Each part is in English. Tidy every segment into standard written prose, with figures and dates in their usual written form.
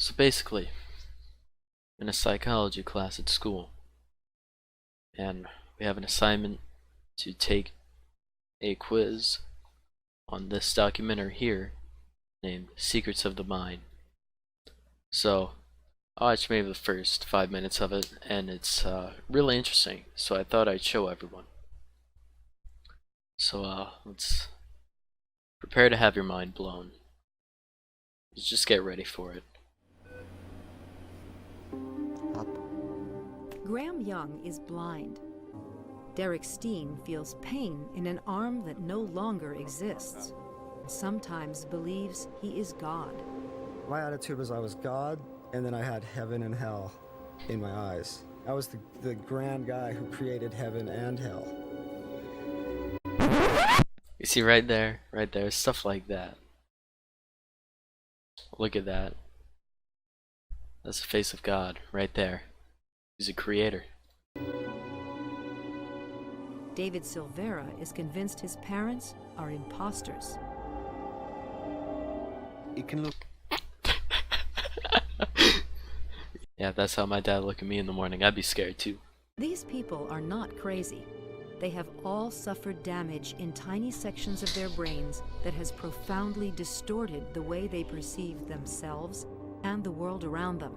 So basically, in a psychology class at school, and we have an assignment to take a quiz on this documentary here named Secrets of the Mind. So I watched maybe the first 5 minutes of it, and it's really interesting, so I thought I'd show everyone. So let's prepare to have your mind blown. Just get ready for it. Graham Young is blind. Derek Steen feels pain in an arm that no longer exists. Sometimes believes he is God. My attitude was I was God, and then I had heaven and hell in my eyes. I was the grand guy who created heaven and hell. You see right there, stuff like that. Look at that. That's the face of God, right there. He's a creator. David Silvera is convinced his parents are imposters. It can look... Yeah, that's how my dad looked at me in the morning. I'd be scared too. These people are not crazy. They have all suffered damage in tiny sections of their brains that has profoundly distorted the way they perceive themselves and the world around them.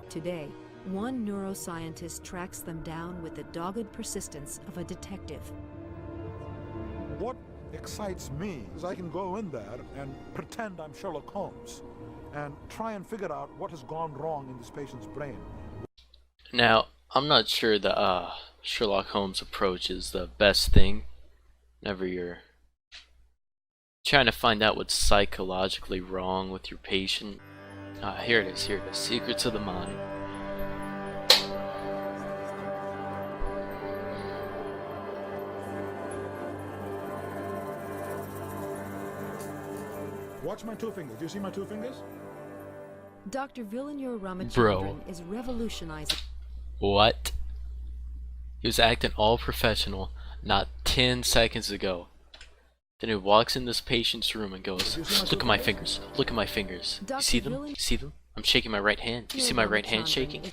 Today, one neuroscientist tracks them down with the dogged persistence of a detective. What excites me is I can go in there and pretend I'm Sherlock Holmes and try and figure out what has gone wrong in this patient's brain. Now, I'm not sure the Sherlock Holmes approach is the best thing. Whenever you're trying to find out what's psychologically wrong with your patient. Here it is, Secrets of the Mind. Watch my two fingers. Do you see my two fingers? Dr. Vilayanur Ramachandran Bro. is revolutionizing. What? He was acting all professional not 10 seconds ago. Then he walks in this patient's room and goes, "Look at my fingers. Look at my fingers. You see them? You see them? I'm shaking my right hand. You see my right hand shaking?"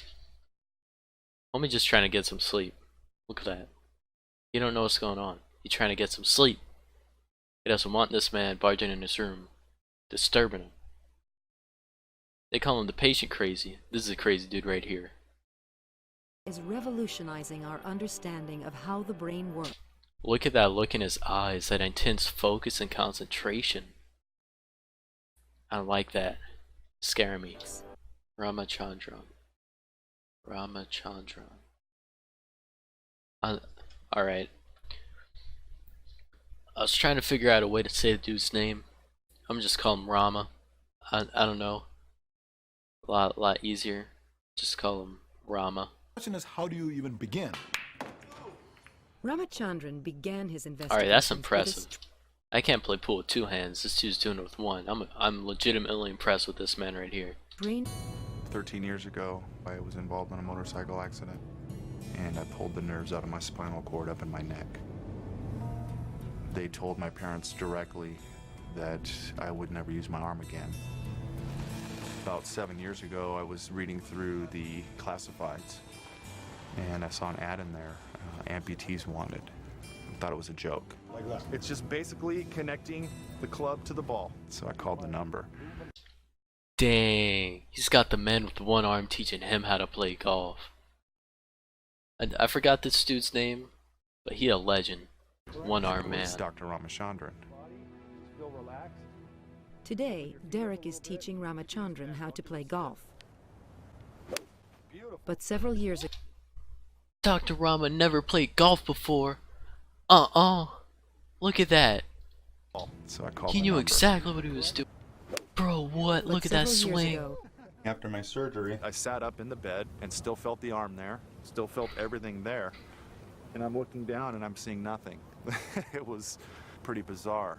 Homie just trying to get some sleep. Look at that. You don't know what's going on. He's trying to get some sleep. He doesn't want this man barging in his room, disturbing him. They call him the patient crazy. This is a crazy dude right here. Is revolutionizing our understanding of how the brain works. Look at that look in his eyes, that intense focus and concentration. I don't like that. Scaring me. Ramachandran. Alright. I was trying to figure out a way to say the dude's name. I'm gonna just call him Rama. I don't know. A lot easier. Just call him Rama. The question is, how do you even begin? Ramachandran began his investigation. Alright, that's impressive. I can't play pool with two hands. This dude's doing it with one. I'm legitimately impressed with this man right here. Brain. 13 years ago, I was involved in a motorcycle accident, and I pulled the nerves out of my spinal cord up in my neck. They told my parents directly that I would never use my arm again. About 7 years ago, I was reading through the classifieds, and I saw an ad in there, amputees wanted. I thought it was a joke. Like that. It's just basically connecting the club to the ball. So I called the number. Dang, he's got the man with one arm teaching him how to play golf. I forgot this dude's name, but he a legend. One arm man. It's Dr. Ramachandran. Today, Derek is teaching Ramachandran how to play golf. But several years ago, Dr. Rama never played golf before. Look at that. So I called He the knew number. exactly what he was doing. Bro, what? Look at that swing. After my surgery, I sat up in the bed and still felt the arm there, still felt everything there. And I'm looking down and I'm seeing nothing. It was pretty bizarre.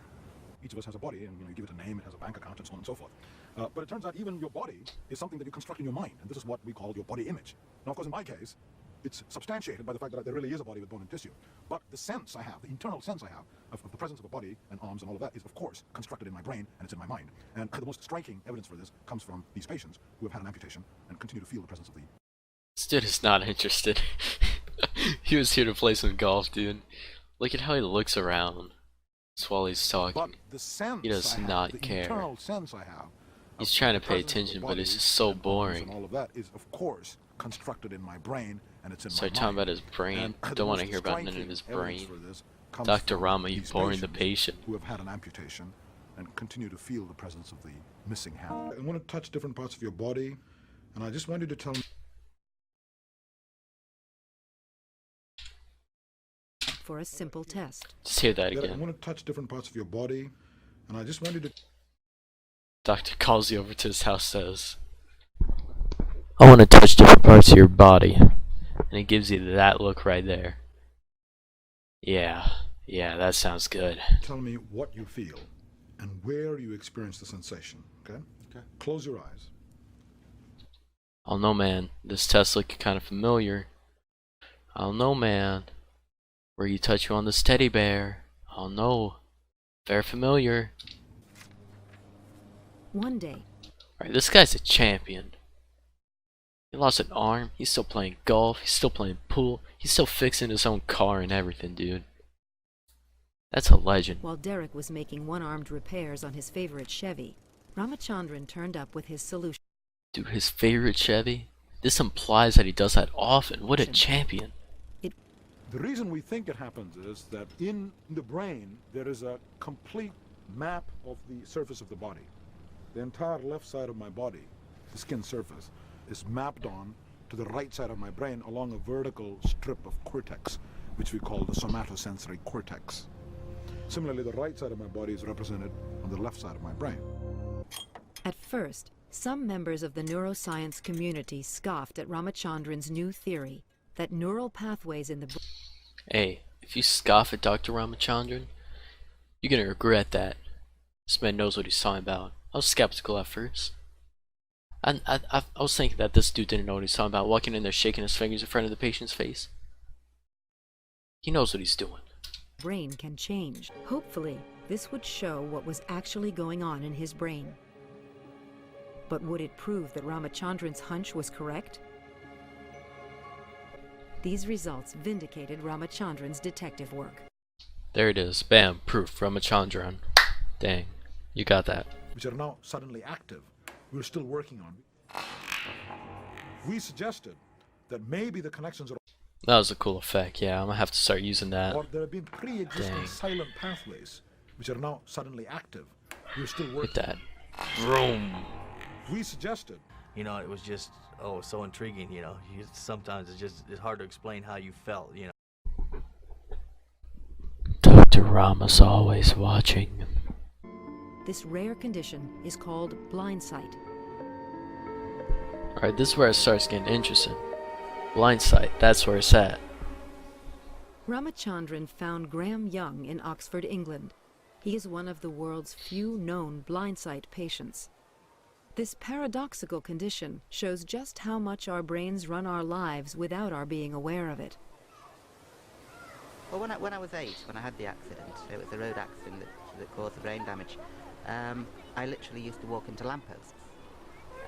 Each of us has a body, and you give it a name, it has a bank account, and so on and so forth. But it turns out even your body is something that you construct in your mind, and this is what we call your body image. Now, of course, in my case, it's substantiated by the fact that there really is a body with bone and tissue. But the sense I have, the internal sense I have of the presence of a body and arms and all of that is, of course, constructed in my brain, and it's in my mind. And the most striking evidence for this comes from these patients who have had an amputation and continue to feel the presence of the... This dude is not interested. He was here to play some golf, dude. Look at how he looks around while he's talking. But the sense He does I have, not the care. internal sense I have He's of trying the to pay presence of the attention, but body it's just so and arms boring. and all of that is, of course, constructed in my brain, and it's in So my talking mind. about his brain. And Don't want the to hear most about none of his striking evidence brain. for this comes Dr. from Rama, you these boring the patients patient. who have had an amputation and continue to feel the presence of the missing hand. I want to touch different parts of your body, and I just want you to tell me... For a simple test. Just hear that I again. want to touch different parts of your body, and I just want you to... Doctor calls you over to his house, says, I want to touch different parts of your body. And he gives you that look right there. Yeah, that sounds good. Tell me what you feel and where you experience the sensation, okay? Okay. Close your eyes. Oh no, man. This test looking kind of familiar. Oh no, man. Where you touch you on this teddy bear. Oh no. Very familiar. One day, Alright, this guy's a champion. He lost an arm. He's still playing golf. He's still playing pool. He's still fixing his own car and everything, dude. That's a legend. while Derek was making one-armed repairs on his favorite Chevy, Ramachandran turned up with his solution. Dude, his favorite Chevy? This implies that he does that often. What a champion. The reason we think it happens is that in the brain there is a complete map of the surface of the body. The entire left side of my body, the skin surface, is mapped on to the right side of my brain along a vertical strip of cortex, which we call the somatosensory cortex. Similarly, the right side of my body is represented on the left side of my brain. At first, some members of the neuroscience community scoffed at Ramachandran's new theory that neural pathways in the brain... Hey, if you scoff at Dr. Ramachandran, you're gonna regret that. This man knows what he's talking about. I was skeptical at first. I was thinking that this dude didn't know what he's talking about, walking in there shaking his fingers in front of the patient's face. He knows what he's doing. brain can change. Hopefully, this would show what was actually going on in his brain. But would it prove that Ramachandran's hunch was correct? These results vindicated Ramachandran's detective work. There it is. Bam. Proof. Ramachandran. Dang. You got that. Which are now suddenly active, we're still working on. We suggested that maybe the connections are... That was a cool effect. Yeah, I'm gonna have to start using that. Or there have been pre-existing Dang. silent pathways, which are now suddenly active. We're still Hit working. that. Vroom. We suggested You know, it was just, so intriguing, you know. Sometimes it's hard to explain how you felt, you know. Dr. Rama's always watching. This rare condition is called blind sight. Alright, this is where it starts getting interesting. Blind sight, that's where it's at. Ramachandran found Graham Young in Oxford, England. He is one of the world's few known blind sight patients. This paradoxical condition shows just how much our brains run our lives without our being aware of it. Well, when I was 8, when I had the accident, it was a road accident that caused the brain damage, I literally used to walk into lampposts.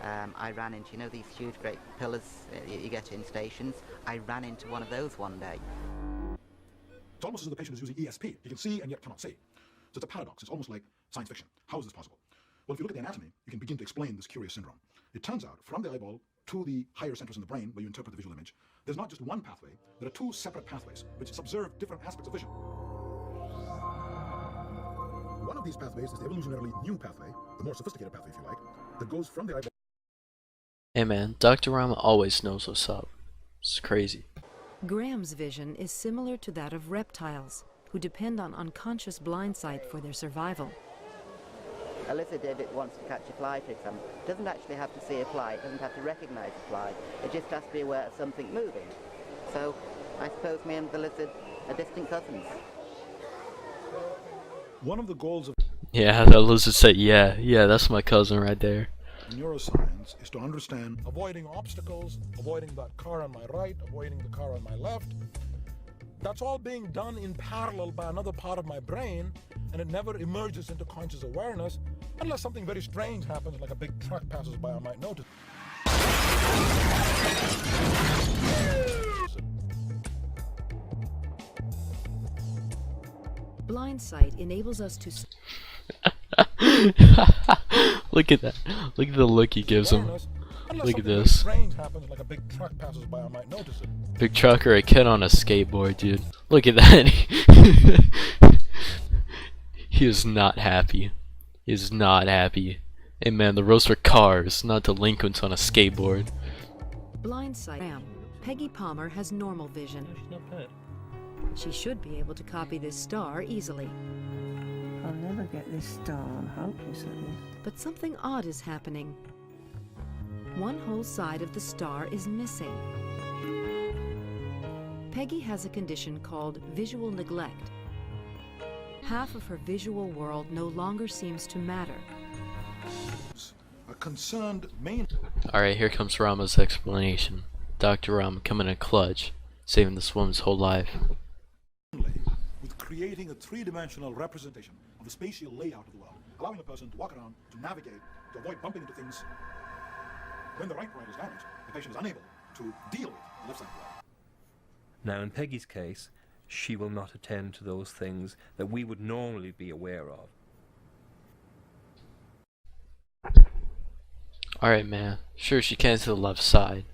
I ran into, you know, these huge great pillars you get in stations. I ran into one of those one day. it's almost as if the patient is using ESP. He can see and yet cannot see. So it's a paradox. It's almost like science fiction. How is this possible? Well, if you look at the anatomy, you can begin to explain this curious syndrome. It turns out, from the eyeball to the higher centers in the brain, where you interpret the visual image, there's not just one pathway, there are two separate pathways, which subserve different aspects of vision. One of these pathways is the evolutionarily new pathway, the more sophisticated pathway, if you like, that goes from the eyeball. Hey man, Dr. Rama always knows what's up. It's crazy. Graham's vision is similar to that of reptiles, who depend on unconscious blind sight for their survival. A lizard, if it wants to catch a fly, for example, doesn't actually have to see a fly, it doesn't have to recognize a fly, it just has to be aware of something moving. So, I suppose me and the lizard are distant cousins. One of the goals of Yeah, that lizard said, yeah, that's my cousin right there. neuroscience is to understand avoiding obstacles, avoiding that car on my right, avoiding the car on my left. That's all being done in parallel by another part of my brain, and it never emerges into conscious awareness unless something very strange happens, like a big truck passes by, I might notice. Blind sight enables us to Look at that. Look at the look he gives him. Look at this. Strange happens, like a big truck passes by, I might notice it. Big truck or a kid on a skateboard, dude. Look at that. He is not happy. He is not happy. Hey man, the roads are cars, not delinquents on a skateboard. blind sight. Peggy Palmer has normal vision. She's not bad. She should be able to copy this star easily. I'll never get this star, hopeless it is. But something odd is happening. One whole side of the star is missing. Peggy has a condition called visual neglect. Half of her visual world no longer seems to matter. A concerned main. Alright, here comes Rama's explanation. Dr. Rama coming in clutch, saving this woman's whole life. With creating a three-dimensional representation of the spatial layout of the world, allowing a person to walk around, to navigate, to avoid bumping into things. When the right part is damaged, the patient is unable to deal with the left side of the world. Now, in Peggy's case, she will not attend to those things that we would normally be aware of. Alright, man. Sure, she can to the left side.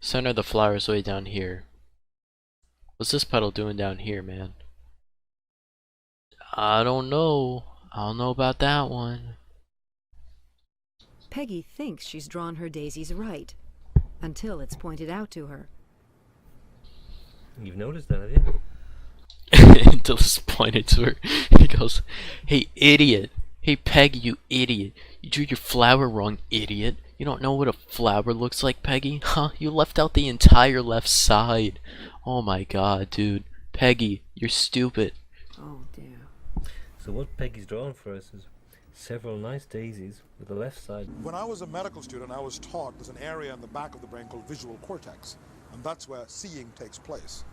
Center of the flowers way down here. What's this petal doing down here, man? I don't know. I don't know about that one. Peggy thinks she's drawn her daisies right, until it's pointed out to her. You've noticed that, have you? Until it's pointed to her. He goes, "Hey, idiot. Hey, Peggy, you idiot. You drew your flower wrong, idiot. You don't know what a flower looks like, Peggy? Huh? You left out the entire left side. Oh my god, dude. Peggy, you're stupid." Oh dear. So what Peggy's drawn for us is several nice daisies with the left side. When I was a medical student, I was taught there's an area in the back of the brain called visual cortex, and that's where seeing takes place.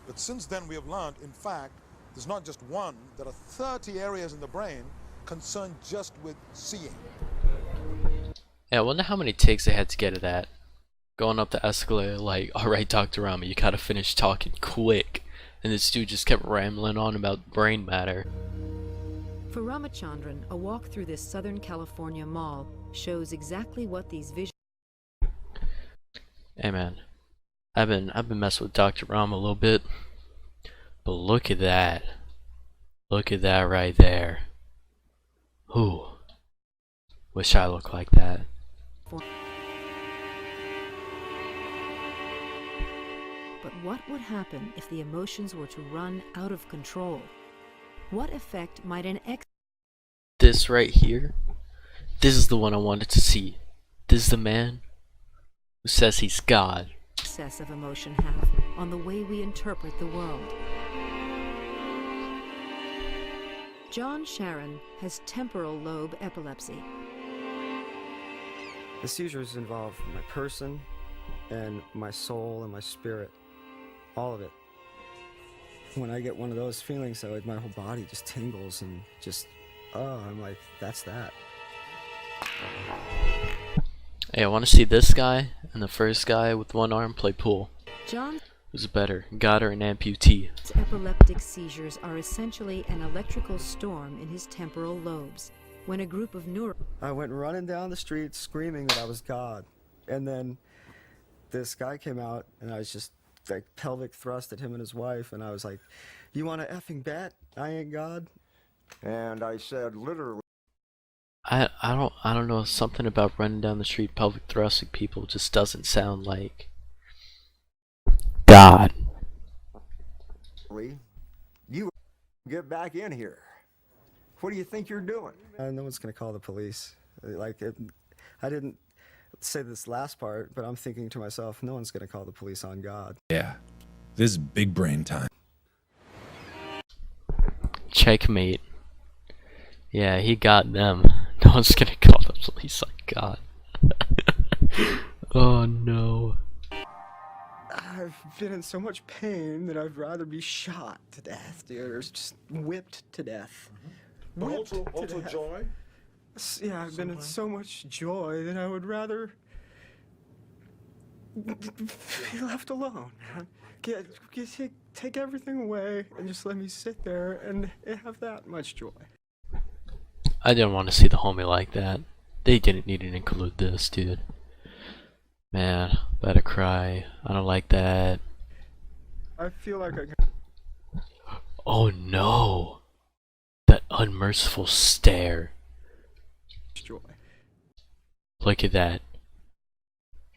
But since then we have learned, in fact, there's not just one, there are 30 areas in the brain concerned just with seeing. Yeah, I wonder how many takes they had to get to that. Going up the escalator like, "Alright, Dr. Rama, you gotta finish talking quick." And this dude just kept rambling on about brain matter. For Ramachandran, a walk through this Southern California mall shows exactly what these visions. Hey man, I've been messing with Dr. Rama a little bit. But look at that. Look at that right there. Ooh. Wish I looked like that. But what would happen if the emotions were to run out of control? What effect might an This right here, this is the one I wanted to see. This is the man who says he's God. excess of emotion have on the way we interpret the world? John Sharon has temporal lobe epilepsy. The seizures involve my person and my soul and my spirit, all of it. When I get one of those feelings, though, my whole body just tingles and just, oh, I'm like, that's that. Hey, I want to see this guy and the first guy with one arm play pool. John's Who's better, God or an amputee? epileptic seizures are essentially an electrical storm in his temporal lobes. When a group of I went running down the street screaming that I was God. And then this guy came out and I was just like pelvic thrust at him and his wife. And I was like, "You want to effing bet I ain't God?" And I said, literally. I don't know, something about running down the street pelvic thrusting people just doesn't sound like God. You get back in here. What do you think you're doing? No one's going to call the police. I didn't say this last part, but I'm thinking to myself, no one's going to call the police on God. Yeah, this is big brain time. Checkmate. Yeah, he got them. No one's gonna call the police on God. Oh no. I've been in so much pain that I'd rather be shot to death, dude, or just whipped to death. But Whipped also to death. joy. Yeah, I've been in so much joy that I would rather be left alone, man. Take everything away and just let me sit there and have that much joy. I didn't want to see the homie like that. They didn't need to include this, dude. Man, better cry. I don't like that. I feel like I can. Oh no! That unmerciful stare. Joy. Look at that.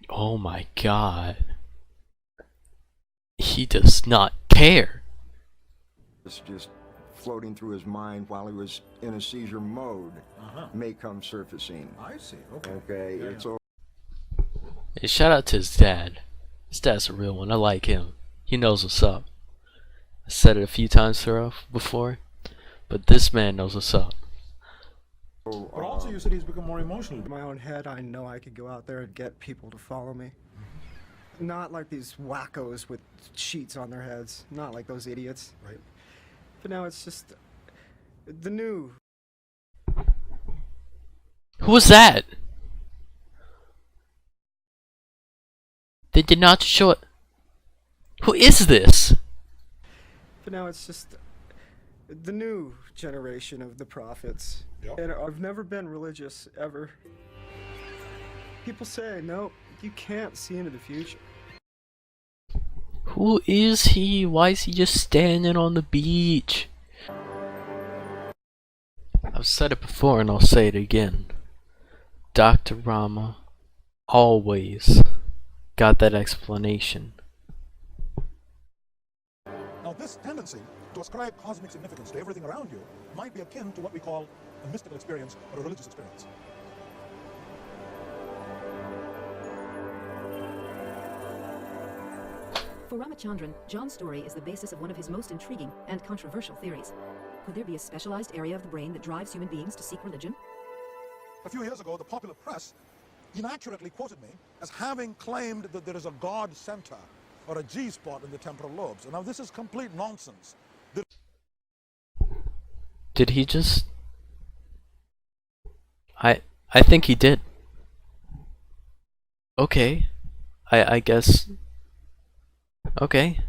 Oh my god. He does not care. It's just floating through his mind while he was in a seizure mode may come surfacing. I see. Okay. Okay, Yeah, it's yeah. all. Hey, shout out to his dad. His dad's a real one. I like him. He knows what's up. I said it a few times before, but this man knows what's up. But also, you said he's become more emotional. In my own head, I know I could go out there and get people to follow me. Not like these wackos with sheets on their heads. Not like those idiots. Right. But now it's just the new. Who was that? They did not show it. Who is this? But now it's just the new generation of the prophets. Yep. And I've never been religious, ever. People say, no, you can't see into the future. Who is he? Why is he just standing on the beach? I've said it before and I'll say it again. Dr. Rama always got that explanation. Now, this tendency to ascribe cosmic significance to everything around you might be akin to what we call a mystical experience or a religious experience. For Ramachandran, John's story is the basis of one of his most intriguing and controversial theories. Could there be a specialized area of the brain that drives human beings to seek religion? A few years ago, the popular press inaccurately quoted me as having claimed that there is a God center or a G-spot in the temporal lobes. And now this is complete nonsense. Did he just... I think he did. Okay. I guess... Okay.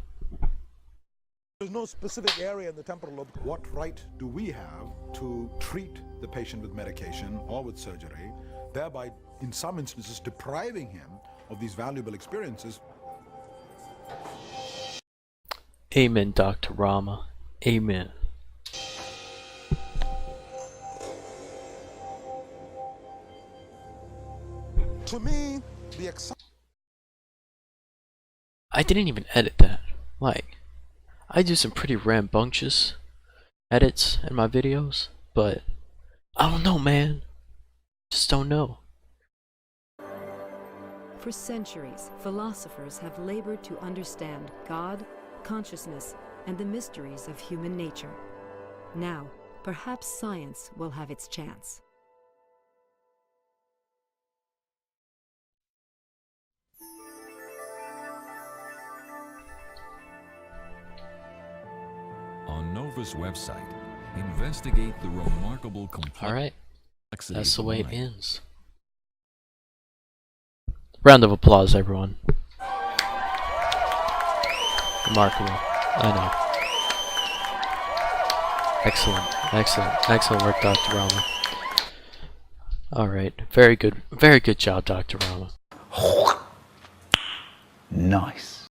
There's no specific area in the temporal lobe. What right do we have to treat the patient with medication or with surgery, thereby, in some instances, depriving him of these valuable experiences? Amen, Dr. Rama. Amen. To me, the I didn't even edit that. Like, I do some pretty rambunctious edits in my videos, but I don't know, man. Just don't know. For centuries, philosophers have labored to understand God, consciousness, and the mysteries of human nature. Now, perhaps science will have its chance. On Nova's website, investigate the remarkable complexity. Alright. That's the way it ends. Round of applause, everyone. Remarkable. I know. Excellent. Excellent. Excellent work, Dr. Rama. Alright. Very good. Very good job, Dr. Rama. Nice.